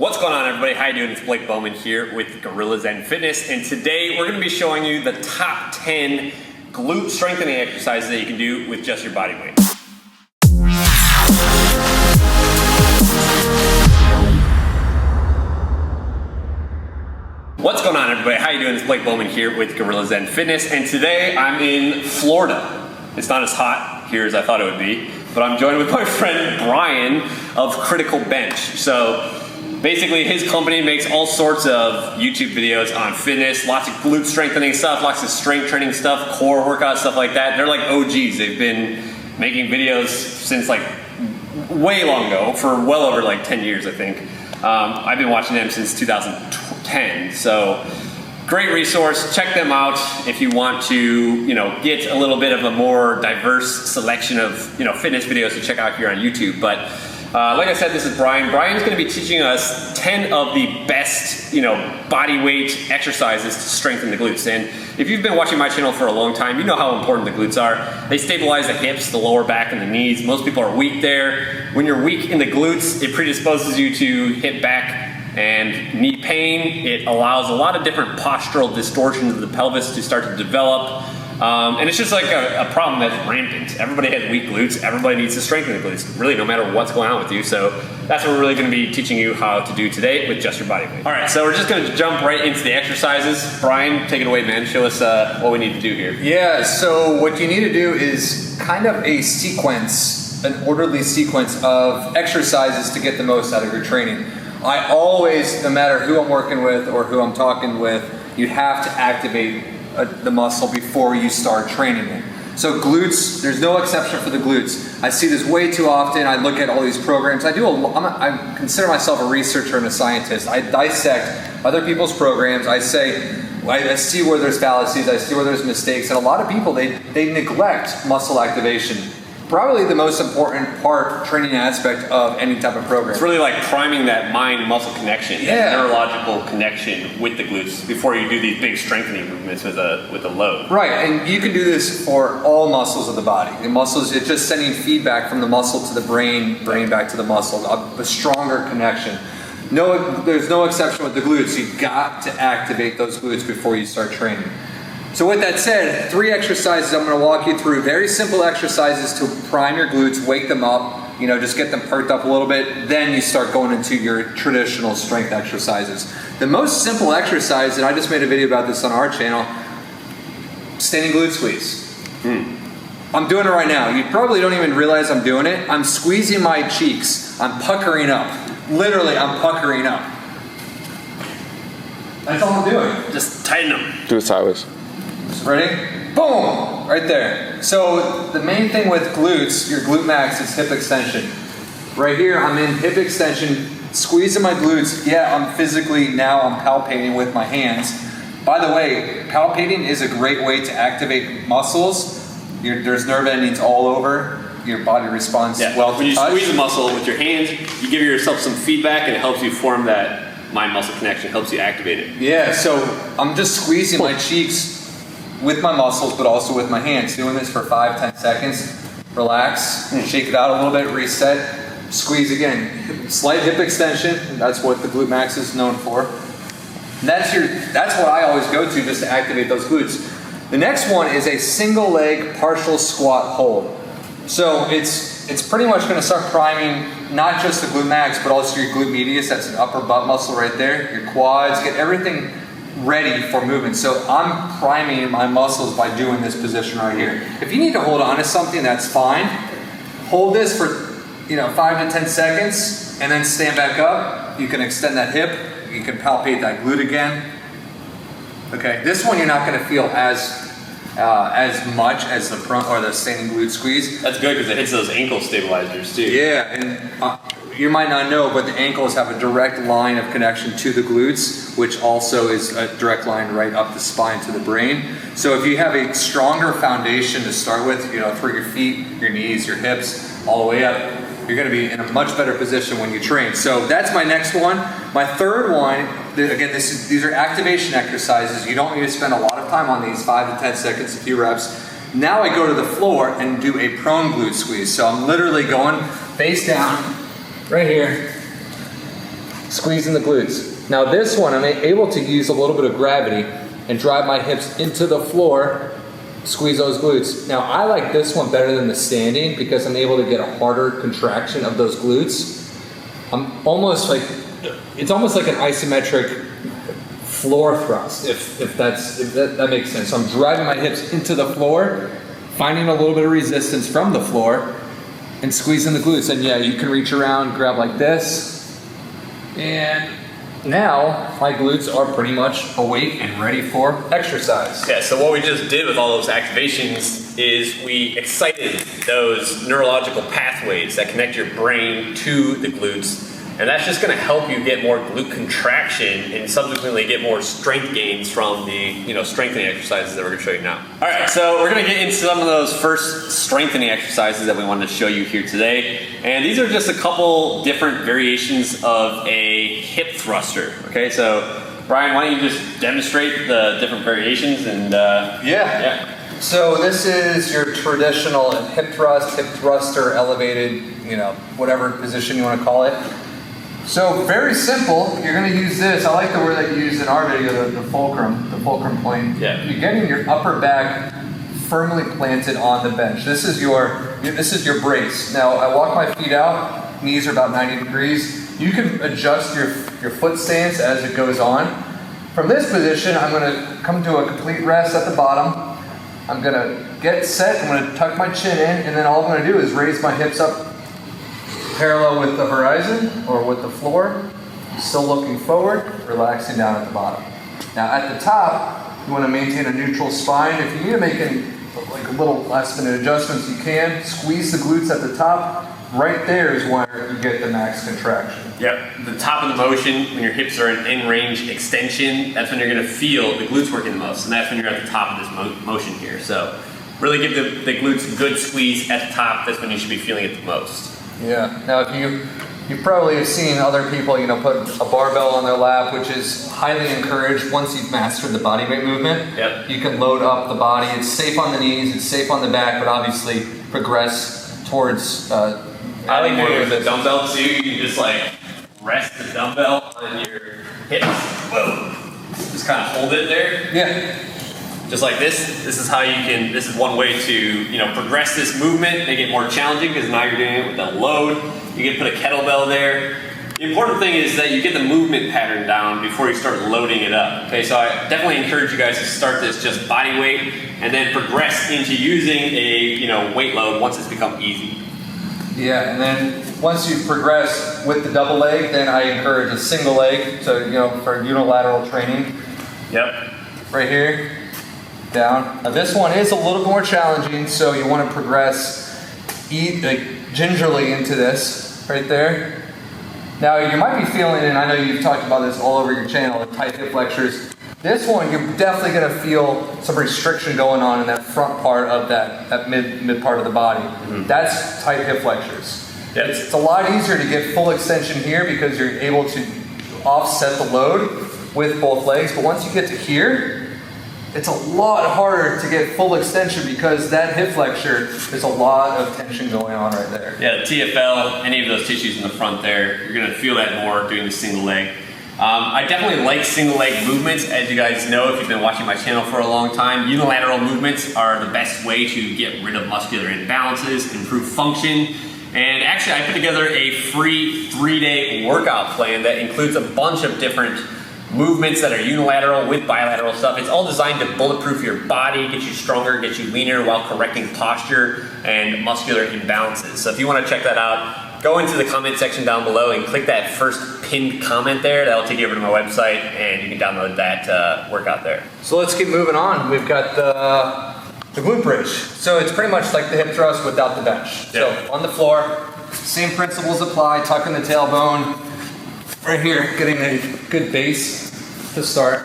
What's going on, everybody? How you doing? It's Blake Bowman here with GuerrillaZen Fitness, and today we're going to be showing you the top 10 glute strengthening exercises that you can do with just your body weight. What's going on, everybody? How you doing? It's Blake Bowman here with GuerrillaZen Fitness, and today I'm in Florida. It's not as hot here as I thought it would be, but I'm joined with my friend Brian of Critical Bench. So basically, his company makes all sorts of YouTube videos on fitness, lots of glute strengthening stuff, lots of strength training stuff, core workout stuff like that. They're like OGs. They've been making videos since like way long ago, for well over like 10 years, I think. I've been watching them since 2010, so great resource. Check them out if you want to, get a little bit of a more diverse selection of, fitness videos to check out here on YouTube. But like I said, this is Brian. Brian's going to be teaching us 10 of the best, body weight exercises to strengthen the glutes. And if you've been watching my channel for a long time, you know how important the glutes are. They stabilize the hips, the lower back, and the knees. Most people are weak there. When you're weak in the glutes, it predisposes you to hip back and knee pain. It allows a lot of different postural distortions of the pelvis to start to develop. And it's just like a problem that's rampant. Everybody has weak glutes. Everybody needs to strengthen the glutes, really, no matter what's going on with you. So that's what we're really going to be teaching you how to do today with just your body weight. All right, so we're just going to jump right into the exercises. Brian, take it away, man. Show us what we need to do here. Yeah, so what you need to do is kind of a sequence, an orderly sequence of exercises to get the most out of your training. I always, no matter who I'm working with or who I'm talking with, you have to activate the muscle before you start training it. So glutes, there's no exception for the glutes. I see this way too often. I look at all these programs. I consider myself a researcher and a scientist. I dissect other people's programs. I see where there's fallacies. I see where there's mistakes. And a lot of people, they neglect muscle activation. Probably the most important training aspect of any type of program. It's really like priming that mind-muscle connection, that neurological connection with the glutes before you do these big strengthening movements with a load. Right, and you can do this for all muscles of the body. The muscles, it's just sending feedback from the muscle to the brain back to the muscle, a stronger connection. No, there's no exception with the glutes. You've got to activate those glutes before you start training. So with that said, 3 exercises I'm going to walk you through. Very simple exercises to prime your glutes, wake them up, just get them perked up a little bit. Then you start going into your traditional strength exercises. The most simple exercise, and I just made a video about this on our channel, standing glute squeeze. I'm doing it right now. You probably don't even realize I'm doing it. I'm squeezing my cheeks. I'm puckering up. Literally, I'm puckering up. That's all I'm doing. Just tighten them. Do it sideways. Ready? Boom! Right there. So the main thing with glutes, your glute max, is hip extension. Right here, I'm in hip extension, squeezing my glutes. Yeah, I'm palpating with my hands. By the way, palpating is a great way to activate muscles. There's nerve endings all over. Your body responds well to when you touch. Squeeze the muscle with your hands, you give yourself some feedback and it helps you form that mind-muscle connection, helps you activate it. Yeah, so I'm just squeezing my cheeks with my muscles, but also with my hands. Doing this for 5-10 seconds. Relax, shake it out a little bit, reset, squeeze again. Slight hip extension, that's what the glute max is known for. That's what I always go to just to activate those glutes. The next one is a single leg partial squat hold. So it's pretty much going to start priming not just the glute max, but also your glute medius. That's an upper butt muscle right there. Your quads, get everything ready for movement. So I'm priming my muscles by doing this position right here. If you need to hold on to something, that's fine. Hold this for 5 to 10 seconds and then stand back up. You can extend that hip. You can palpate that glute again. Okay, this one you're not going to feel as much as the front or the standing glute squeeze. That's good because it hits those ankle stabilizers too. Yeah, and you might not know, but the ankles have a direct line of connection to the glutes, which also is a direct line right up the spine to the brain. So if you have a stronger foundation to start with, for your feet, your knees, your hips, all the way up, you're going to be in a much better position when you train. So that's my next one. My third one, again, these are activation exercises. You don't need to spend a lot of time on these, 5 to 10 seconds, a few reps. Now I go to the floor and do a prone glute squeeze. So I'm literally going face down, right here, squeezing the glutes. Now this one, I'm able to use a little bit of gravity and drive my hips into the floor, squeeze those glutes. Now I like this one better than the standing because I'm able to get a harder contraction of those glutes. I'm almost like, it's almost like an isometric floor thrust, if that makes sense. So I'm driving my hips into the floor, finding a little bit of resistance from the floor, and squeezing the glutes. And yeah, you can reach around, grab like this, and now my glutes are pretty much awake and ready for exercise. Yeah, so what we just did with all those activations is we excited those neurological pathways that connect your brain to the glutes. And that's just going to help you get more glute contraction and subsequently get more strength gains from the strengthening exercises that we're going to show you now. All right, so we're going to get into some of those first strengthening exercises that we wanted to show you here today. And these are just a couple different variations of a hip thruster. Okay, so Brian, why don't you just demonstrate the different variations and yeah. So this is your traditional hip thruster, elevated, whatever position you want to call it. So very simple, you're going to use this. I like the word that you used in our video, the fulcrum point. Yeah. You're getting your upper back firmly planted on the bench. This is your brace. Now I walk my feet out, knees are about 90 degrees. You can adjust your foot stance as it goes on. From this position, I'm going to come to a complete rest at the bottom. I'm going to get set, I'm going to tuck my chin in, and then all I'm going to do is raise my hips up parallel with the horizon or with the floor, still looking forward, relaxing down at the bottom. Now at the top, you want to maintain a neutral spine. If you need to make any like a little last minute adjustments, you can. Squeeze the glutes at the top. Right there is where you get the max contraction. Yep, the top of the motion, when your hips are in range extension, that's when you're going to feel the glutes working the most, and that's when you're at the top of this motion here. So really give the glutes a good squeeze at the top. That's when you should be feeling it the most. Yeah. Now, if you probably have seen other people, put a barbell on their lap, which is highly encouraged once you've mastered the bodyweight movement. Yep. You can load up the body. It's safe on the knees. It's safe on the back, but obviously progress towards. I like doing it with a dumbbell too. You can just like rest the dumbbell on your hips. Whoa. Just kind of hold it there. Yeah. Just like this. This is how you can, this is one way to, progress this movement, make it more challenging because now you're doing it with a load. You can put a kettlebell there. The important thing is that you get the movement pattern down before you start loading it up. Okay, so I definitely encourage you guys to start this just body weight and then progress into using a, weight load once it's become easy. Yeah, and then once you progress with the double leg, then I encourage a single leg. So, for unilateral training. Yep. Right here. Down. Now this one is a little more challenging, so you want to progress gingerly into this right there. Now you might be feeling, and I know you've talked about this all over your channel, the tight hip flexors. This one, you're definitely going to feel some restriction going on in that front part of that mid part of the body. Mm-hmm. That's tight hip flexors. Yep. It's a lot easier to get full extension here because you're able to offset the load with both legs, but once you get to here, it's a lot harder to get full extension because that hip flexor, there's a lot of tension going on right there. Yeah, the TFL, any of those tissues in the front there, you're going to feel that more doing the single leg. I definitely like single leg movements. As you guys know, if you've been watching my channel for a long time, unilateral movements are the best way to get rid of muscular imbalances, improve function. And actually, I put together a free 3-day workout plan that includes a bunch of different movements that are unilateral with bilateral stuff. It's all designed to bulletproof your body, get you stronger, get you leaner while correcting posture and muscular imbalances. So if you want to check that out, go into the comment section down below and click that first pinned comment there. That'll take you over to my website and you can download that workout there. So let's keep moving on. We've got the glute bridge. So it's pretty much like the hip thrust without the bench. Yep. So on the floor, same principles apply, tucking the tailbone. Right here, getting a good base to start.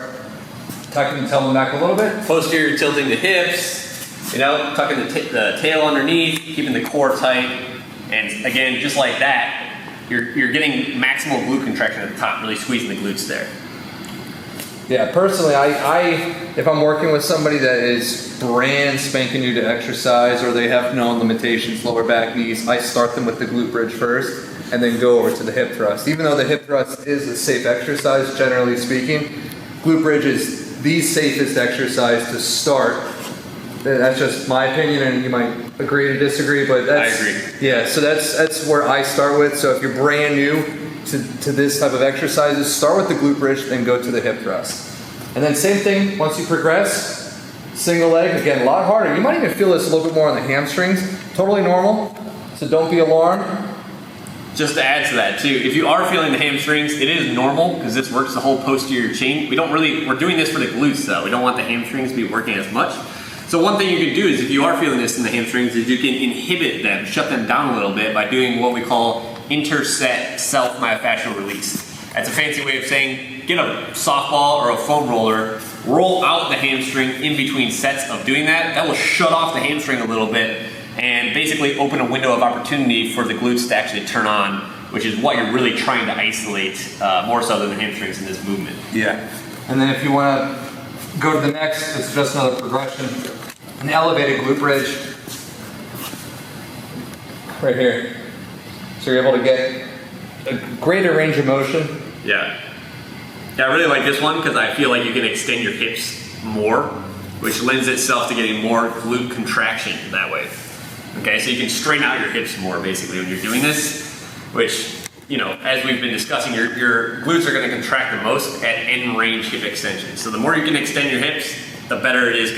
Tucking the tailbone back a little bit. Posterior tilting the hips, tucking the tail underneath, keeping the core tight. And again, just like that, you're getting maximal glute contraction at the top, really squeezing the glutes there. Yeah, personally, I if I'm working with somebody that is brand spanking new to exercise or they have known limitations, lower back, knees, I start them with the glute bridge first. and then go over to the hip thrust. Even though the hip thrust is a safe exercise, generally speaking, glute bridge is the safest exercise to start. That's just my opinion, and you might agree to disagree, but that's, I agree. Yeah, so that's where I start with. So if you're brand new to this type of exercises, start with the glute bridge, then go to the hip thrust. And then same thing, once you progress, single leg, again, a lot harder. You might even feel this a little bit more on the hamstrings. Totally normal, so don't be alarmed. Just to add to that too, if you are feeling the hamstrings, it is normal because this works the whole posterior chain. We're doing this for the glutes though. We don't want the hamstrings to be working as much. So one thing you can do is if you are feeling this in the hamstrings is you can inhibit them, shut them down a little bit by doing what we call interset self-myofascial release. That's a fancy way of saying get a softball or a foam roller, roll out the hamstring in between sets of doing that. That will shut off the hamstring a little bit and basically open a window of opportunity for the glutes to actually turn on, which is what you're really trying to isolate more so than the hamstrings in this movement. Yeah. And then if you want to go to the next, it's just another progression. An elevated glute bridge. Right here. So you're able to get a greater range of motion. Yeah. Yeah, I really like this one because I feel like you can extend your hips more, which lends itself to getting more glute contraction that way. Okay, so you can straighten out your hips more basically when you're doing this, which, you know, as we've been discussing, your glutes are going to contract the most at end range hip extension. So the more you can extend your hips, the better it's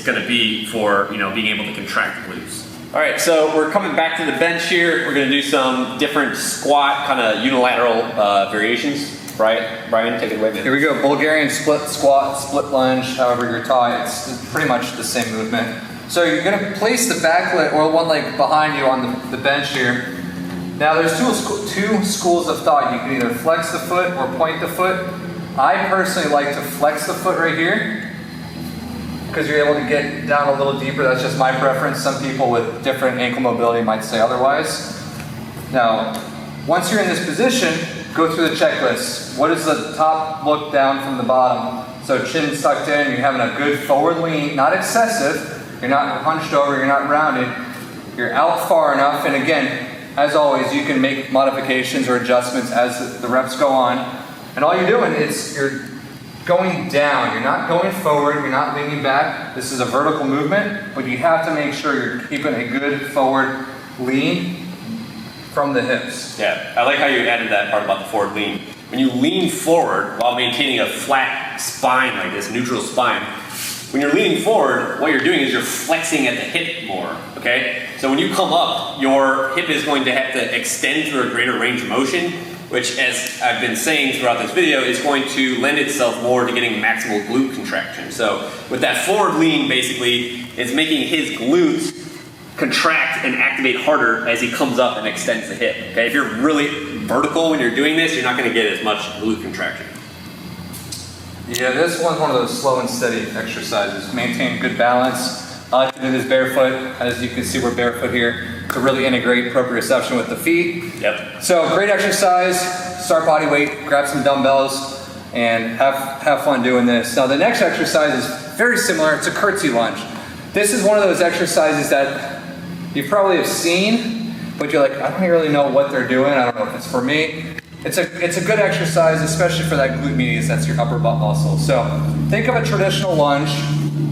going to be for, you know, being able to contract the glutes. All right, so we're coming back to the bench here. We're going to do some different squat kind of unilateral variations. Right, Brian, take it away, man. Here we go, Bulgarian split squat, split lunge, however you're taught. It's pretty much the same movement. So you're going to place the back leg or one leg behind you on the bench here. Now there's two schools of thought. You can either flex the foot or point the foot. I personally like to flex the foot right here because you're able to get down a little deeper. That's just my preference. Some people with different ankle mobility might say otherwise. Now, once you're in this position, go through the checklist. What is the top look down from the bottom? So chin tucked in, you're having a good forward lean, not excessive. You're not hunched over, you're not rounded. You're out far enough, and again, as always, you can make modifications or adjustments as the reps go on. And all you're doing is you're going down. You're not going forward, you're not leaning back. This is a vertical movement, but you have to make sure you're keeping a good forward lean from the hips. Yeah, I like how you added that part about the forward lean. When you lean forward while maintaining a flat spine like this, neutral spine, when you're leaning forward, what you're doing is you're flexing at the hip more, okay? So when you come up, your hip is going to have to extend through a greater range of motion, which, as I've been saying throughout this video, is going to lend itself more to getting maximal glute contraction. So with that forward lean, basically, it's making his glutes contract and activate harder as he comes up and extends the hip, okay? If you're really vertical when you're doing this, you're not gonna get as much glute contraction. Yeah, this one's one of those slow and steady exercises. Maintain good balance. I like to do this barefoot. As you can see, we're barefoot here to really integrate proprioception with the feet. Yep. So great exercise. Start body weight, grab some dumbbells, and have fun doing this. Now the next exercise is very similar. It's a curtsy lunge. This is one of those exercises that you probably have seen, but you're like, I don't really know what they're doing. I don't know if it's for me. It's a good exercise, especially for that glute medius, that's your upper butt muscle. So think of a traditional lunge,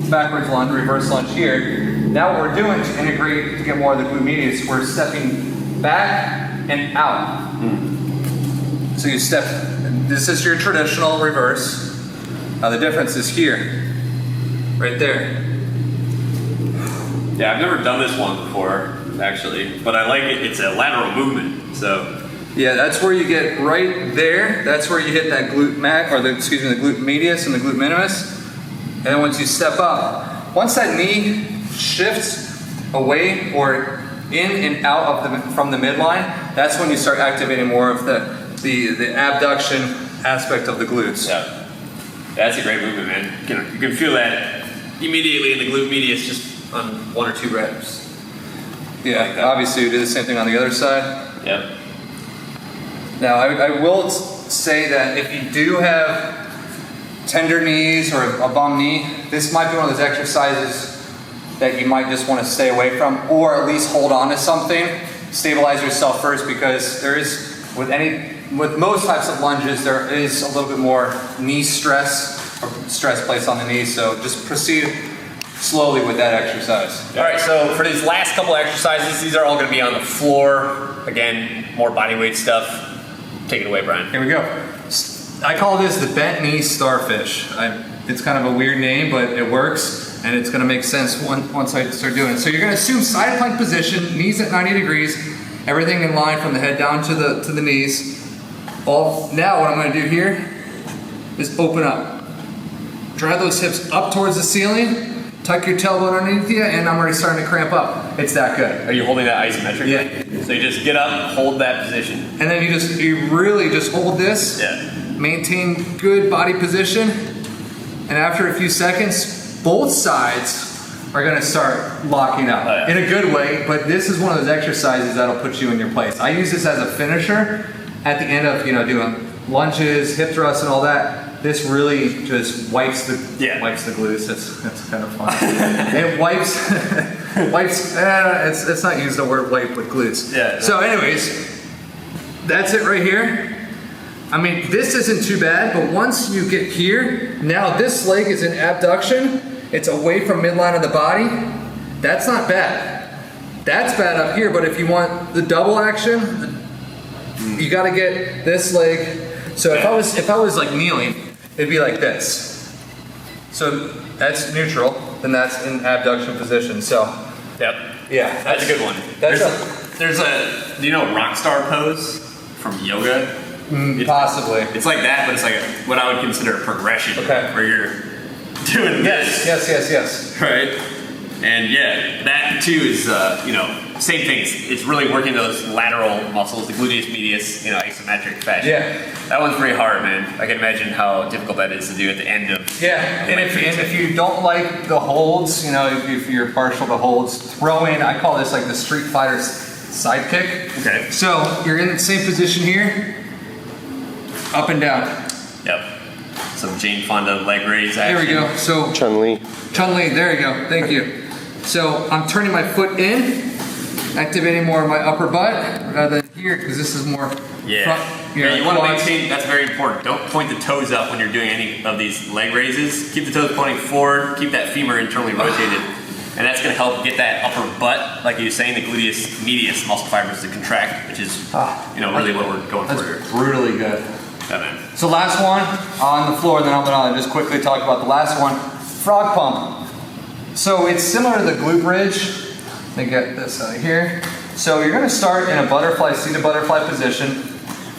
backwards lunge, reverse lunge here. Now what we're doing to integrate, to get more of the glute medius, we're stepping back and out. So you step, this is your traditional reverse. Now the difference is here, right there. Yeah, I've never done this one before, actually, but I like it. It's a lateral movement, so. Yeah, that's where you get right there. That's where you hit that glute max, or the glute medius and the glute minimus. And then once you step up, once that knee shifts away or in and out of from the midline, that's when you start activating more of the abduction aspect of the glutes. Yeah, that's a great movement, man. You can feel that immediately in the glute medius just on 1 or 2 reps. Yeah, like obviously you do the same thing on the other side. Yep. Now, I will say that if you do have tender knees or a bum knee, this might be one of those exercises that you might just want to stay away from, or at least hold on to something stabilize yourself first, because there is, with most types of lunges, there is a little bit more knee stress, or stress placed on the knees. So just proceed slowly with that exercise. All right, so for these last couple exercises, these are all gonna be on the floor. Again, more body weight stuff. Take it away, Brian. Here we go. I call this the bent knee starfish. It's kind of a weird name, but it works, and it's gonna make sense once I start doing it. So you're gonna assume side plank position, knees at 90 degrees, everything in line from the head down to the knees. Now what I'm gonna do here is open up. Drive those hips up towards the ceiling, tuck your tailbone underneath you, and I'm already starting to cramp up. It's that good. Are you holding that isometric? Yeah. So you just get up, hold that position. And then you really just hold this. Yeah. Maintain good body position. And after a few seconds, both sides are gonna start locking up. Oh, yeah. In a good way, but this is one of those exercises that'll put you in your place. I use this as a finisher at the end of doing lunges, hip thrusts, and all that. This really just wipes the glutes. That's kind of fun. It wipes. It's not used the word wipe with glutes. Yeah. So, anyways, that's it right here. I mean, this isn't too bad, but once you get here, now this leg is in abduction. It's away from midline of the body. That's not bad. That's bad up here, but if you want the double action, you got to get this leg. So if I was like kneeling, it'd be like this. So that's neutral, then that's in abduction position. So, yep. Yeah, That's a good one. There's a do you know rock star pose from yoga? Possibly. It's like that, but it's like what I would consider a progression. Okay. Where you're doing this. Yes. Right? And yeah, that too is, same thing. It's really working those lateral muscles, the gluteus medius, isometric fashion. Yeah. That one's pretty hard, man. I can imagine how difficult that is to do at the end of. Yeah, and if you don't like the holds, if you're partial to holds, throw in, I call this like the Street Fighter sidekick. Okay. So you're in the same position here, up and down. Yep. Some Jane Fonda leg raise action. There we go. So Chun-Li, there you go. Thank you. So I'm turning my foot in, activating more of my upper butt rather than here, because this is more Yeah. front. You want to quads. maintain, that's very important. Don't point the toes up when you're doing any of these leg raises. Keep the toes pointing forward, keep that femur internally rotated. And that's going to help get that upper butt, like you were saying, the gluteus medius muscle fibers to contract, which is, really what we're going for here. That's brutally good. Yeah, man. So last one on the floor, then I'll just quickly talk about the last one, frog pump. So it's similar to the glute bridge. Let me get this out of here. So you're gonna start in a butterfly, seated butterfly position,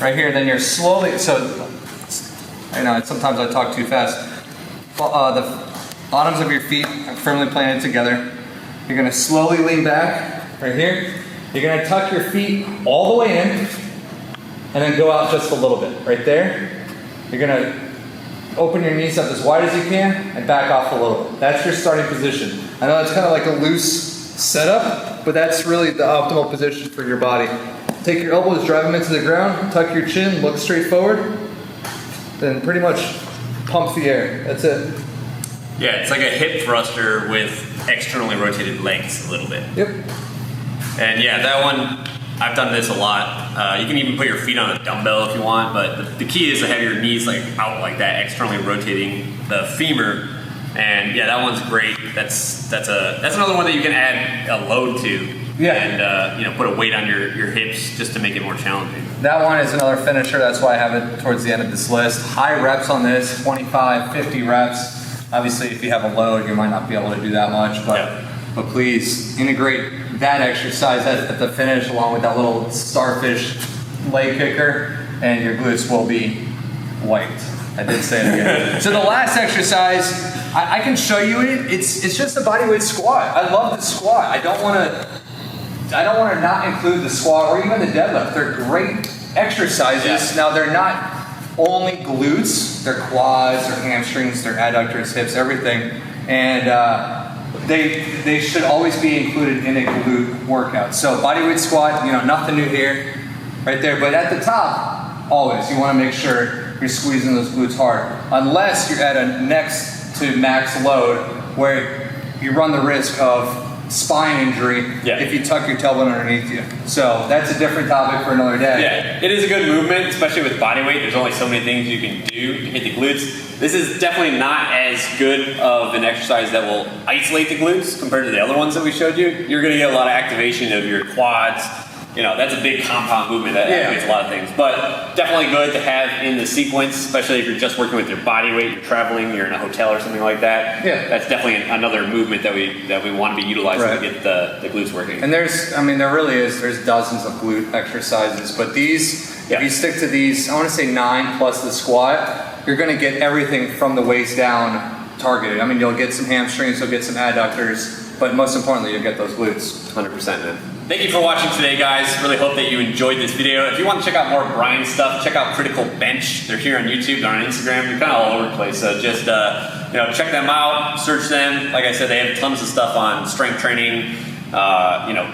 right here. Then you're slowly, sometimes I talk too fast. The bottoms of your feet are firmly planted together. You're gonna slowly lean back, right here. You're gonna tuck your feet all the way in, and then go out just a little bit, right there. You're gonna open your knees up as wide as you can and back off a little bit. That's your starting position. I know it's kind of like a loose setup, but that's really the optimal position for your body. Take your elbows, drive them into the ground, tuck your chin, look straight forward, then pretty much pump the air. That's it. Yeah, it's like a hip thruster with externally rotated legs a little bit. Yep. And yeah, that one, I've done this a lot. You can even put your feet on a dumbbell if you want, but the key is to have your knees like out like that, externally rotating the femur. And yeah, that one's great. That's another one that you can add a load to. Yeah. And put a weight on your hips just to make it more challenging. That one is another finisher. That's why I have it towards the end of this list. High reps on this, 25, 50 reps. Obviously, if you have a load, you might not be able to do that much, but please integrate that exercise at the finish along with that little starfish leg kicker, and your glutes will be wiped. I did say it again. So the last exercise, I can show you it. It's just a bodyweight squat. I love the squat. I don't want to not include the squat or even the deadlift. They're great exercises. Yeah. Now they're not only glutes. They're quads, they're hamstrings, they're adductors, hips, everything, and they should always be included in a glute workout. So bodyweight squat, nothing new here, right there. But at the top, always you want to make sure you're squeezing those glutes hard, unless you're at a next to max load where you run the risk of spine injury if you tuck your tailbone underneath you. So that's a different topic for another day. Yeah, it is a good movement, especially with body weight. There's only so many things you can do to hit the glutes. This is definitely not as good of an exercise that will isolate the glutes compared to the other ones that we showed you. You're gonna get a lot of activation of your quads. You know, that's a big compound movement that activates a lot of things. But definitely good to have in the sequence, especially if you're just working with your body weight, you're traveling, you're in a hotel or something like that. Yeah. That's definitely another movement that we want to be utilizing to get the glutes working. And there really is, there's dozens of glute exercises, but these, if you stick to these, I want to say 9 plus the squat, you're going to get everything from the waist down targeted. I mean, you'll get some hamstrings, you'll get some adductors, but most importantly, you'll get those glutes. 100%, man. Thank you for watching today, guys. Really hope that you enjoyed this video. If you want to check out more Brian stuff, check out Critical Bench. They're here on YouTube, they're on Instagram. They're kind of all over the place. So just check them out, search them. Like I said, they have tons of stuff on strength training,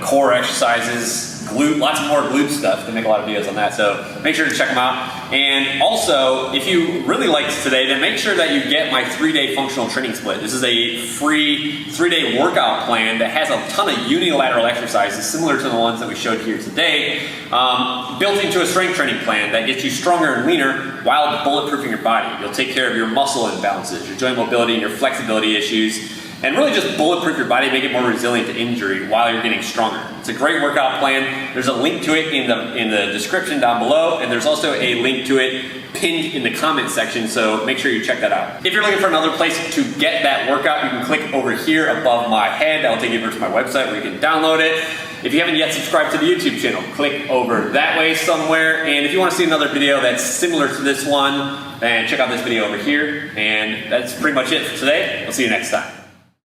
core exercises, glute, lots more glute stuff. They make a lot of videos on that. So make sure to check them out. And also, if you really liked today, then make sure that you get my 3-day functional training split. This is a free 3-day workout plan that has a ton of unilateral exercises similar to the ones that we showed here today, built into a strength training plan that gets you stronger and leaner while bulletproofing your body. You'll take care of your muscle imbalances, your joint mobility, and your flexibility issues, and really just bulletproof your body, make it more resilient to injury while you're getting stronger. It's a great workout plan. There's a link to it in the description down below, and there's also a link to it pinned in the comment section, so make sure you check that out. If you're looking for another place to get that workout, you can click over here above my head. That'll take you over to my website where you can download it. If you haven't yet subscribed to the YouTube channel, click over that way somewhere. And if you want to see another video that's similar to this one, then check out this video over here. And that's pretty much it for today. We'll see you next time.